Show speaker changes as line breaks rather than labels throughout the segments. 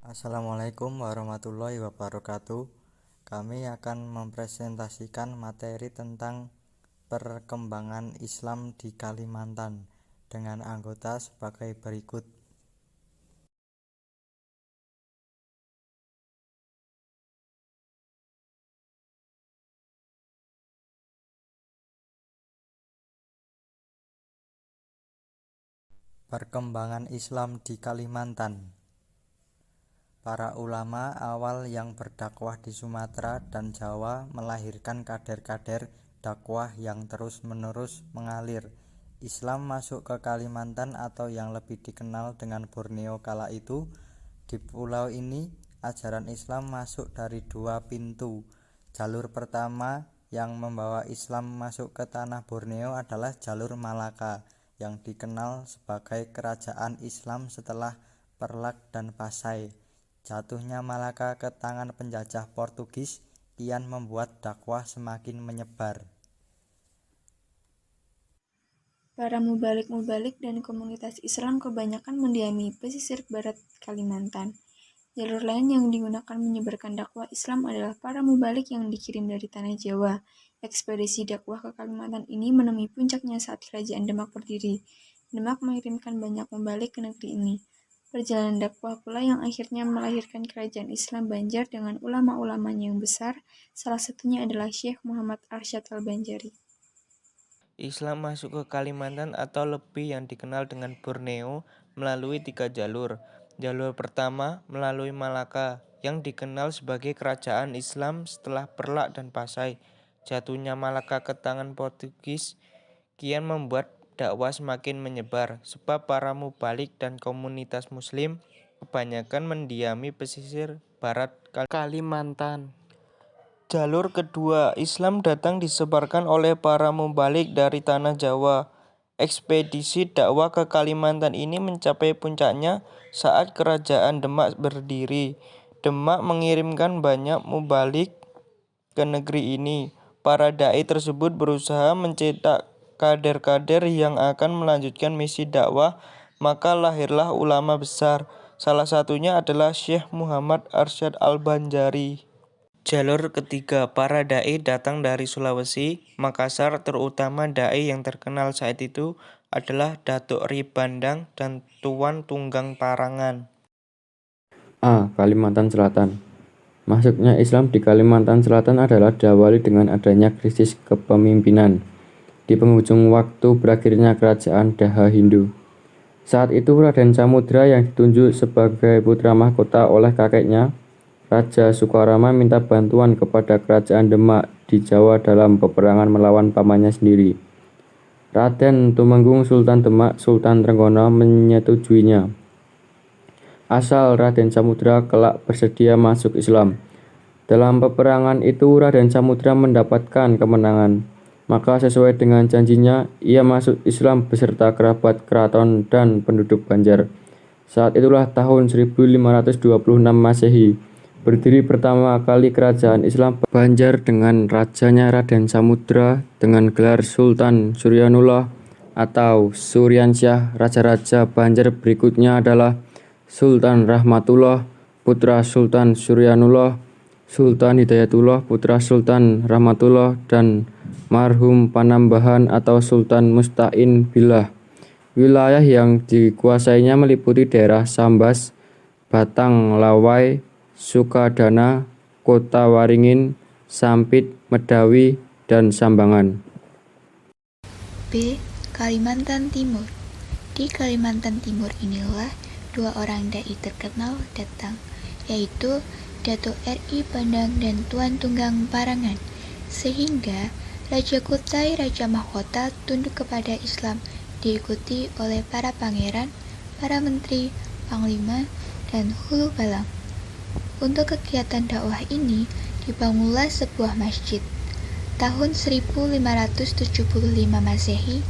Assalamualaikum warahmatullahi wabarakatuh. Kami akan mempresentasikan materi tentang perkembangan Islam di Kalimantan dengan anggota sebagai berikut. Perkembangan Islam di Kalimantan. Para ulama awal yang berdakwah di Sumatera dan Jawa melahirkan kader-kader dakwah yang terus-menerus mengalir. Islam masuk ke Kalimantan atau yang lebih dikenal dengan Borneo kala itu. Di pulau ini, ajaran Islam masuk dari dua pintu. Jalur pertama yang membawa Islam masuk ke tanah Borneo adalah jalur Malaka, yang dikenal sebagai kerajaan Islam setelah Perlak dan Pasai. Jatuhnya Malaka ke tangan penjajah Portugis kian membuat dakwah semakin menyebar.
Para mubalik-mubalik dan komunitas Islam kebanyakan mendiami pesisir barat Kalimantan. Jalur lain yang digunakan menyebarkan dakwah Islam adalah para mubalik yang dikirim dari tanah Jawa. Ekspedisi dakwah ke Kalimantan ini menemui puncaknya saat Kerajaan Demak berdiri. Demak mengirimkan banyak mubalik ke negeri ini. Perjalanan dakwah pula yang akhirnya melahirkan Kerajaan Islam Banjar dengan ulama-ulamanya yang besar, salah satunya adalah Syekh Muhammad Arsyad Al-Banjari.
Islam masuk ke Kalimantan atau lebih yang dikenal dengan Borneo melalui 3 jalur. Jalur pertama melalui Malaka, yang dikenal sebagai kerajaan Islam setelah Perlak dan Pasai. Jatuhnya Malaka ke tangan Portugis kian membuat dakwah semakin menyebar, sebab para mubalik dan komunitas muslim kebanyakan mendiami pesisir barat Kalimantan. Jalur kedua, Islam datang disebarkan oleh para mubalik dari tanah Jawa. Ekspedisi dakwah ke Kalimantan ini mencapai puncaknya saat Kerajaan Demak berdiri. Demak mengirimkan banyak mubalik ke negeri ini. Para dai tersebut berusaha mencetak kader-kader yang akan melanjutkan misi dakwah, maka lahirlah ulama besar. Salah satunya adalah Syekh Muhammad Arsyad Al-Banjari. Jalur ketiga, para dai datang dari Sulawesi, Makassar, terutama dai yang terkenal saat itu adalah Datuk Ri Bandang dan Tuan Tunggang Parangan.
A. Kalimantan Selatan. Masuknya Islam di Kalimantan Selatan adalah diawali dengan adanya krisis kepemimpinan di penghujung waktu berakhirnya kerajaan Daha Hindu. Saat itu Raden Samudra yang ditunjuk sebagai putra mahkota oleh kakeknya, Raja Sukarama, minta bantuan kepada kerajaan Demak di Jawa dalam peperangan melawan pamannya sendiri. Raden Tumenggung Sultan Demak, Sultan Trenggono menyetujuinya, asal Raden Samudra kelak bersedia masuk Islam. Dalam peperangan itu Raden Samudra mendapatkan kemenangan. Maka sesuai dengan janjinya, ia masuk Islam beserta kerabat keraton dan penduduk Banjar. Saat itulah tahun 1526 Masehi, berdiri pertama kali kerajaan Islam Banjar dengan rajanya Raden Samudra dengan gelar Sultan Suryanullah atau Suryansyah. Raja-raja Banjar berikutnya adalah Sultan Rahmatullah, putra Sultan Suryanullah, Sultan Hidayatullah, putra Sultan Rahmatullah, dan marhum Panambahan atau Sultan Musta'in Billah. Wilayah yang dikuasainya meliputi daerah Sambas, Batang Lawai, Sukadana, Kota Waringin, Sampit, Medawi, dan Sambangan.
B. Kalimantan Timur. Di Kalimantan Timur inilah dua orang dai terkenal datang, yaitu Datuk R.I. Bandang dan Tuan Tunggang Parangan, sehingga Raja Kutai Raja Mahkota tunduk kepada Islam, diikuti oleh para pangeran, para menteri, panglima, dan hulu balang. Untuk kegiatan dakwah ini dibangunlah sebuah masjid. Tahun 1575 Masehi,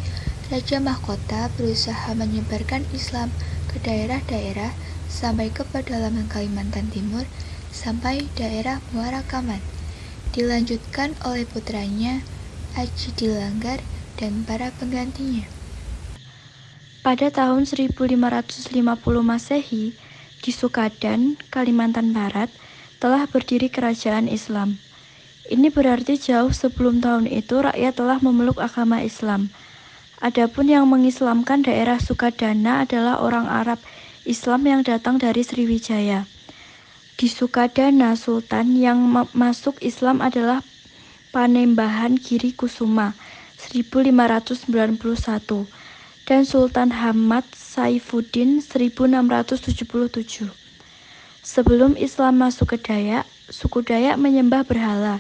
Raja Mahkota berusaha menyebarkan Islam ke daerah-daerah sampai ke pedalaman Kalimantan Timur sampai daerah Muara Kaman. Dilanjutkan oleh putranya Aji Dilanggar dan para penggantinya.
Pada tahun 1550 Masehi, Di Sukadan, Kalimantan Barat, telah berdiri kerajaan Islam. Ini berarti jauh sebelum tahun itu rakyat telah memeluk agama Islam. Adapun yang mengislamkan daerah Sukadana adalah orang Arab Islam yang datang dari Sriwijaya. Di Sukadana, Sultan yang masuk Islam adalah Panembahan Giri Kusuma 1591 dan Sultan Hamad Saifuddin 1677. Sebelum Islam masuk ke Dayak, suku Dayak menyembah berhala,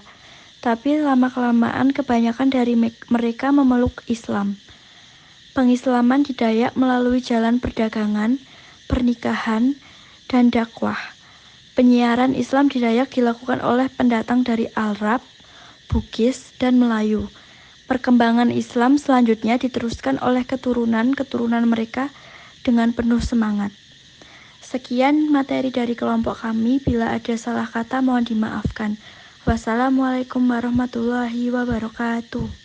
tapi lama-kelamaan kebanyakan dari mereka memeluk Islam. Pengislaman di Dayak melalui jalan perdagangan, pernikahan, dan dakwah. Penyiaran Islam di Dayak dilakukan oleh pendatang dari Arab, Bugis, dan Melayu. Perkembangan Islam selanjutnya diteruskan oleh keturunan-keturunan mereka dengan penuh semangat. Sekian materi dari kelompok kami. Bila ada salah kata mohon dimaafkan. Wassalamualaikum warahmatullahi wabarakatuh.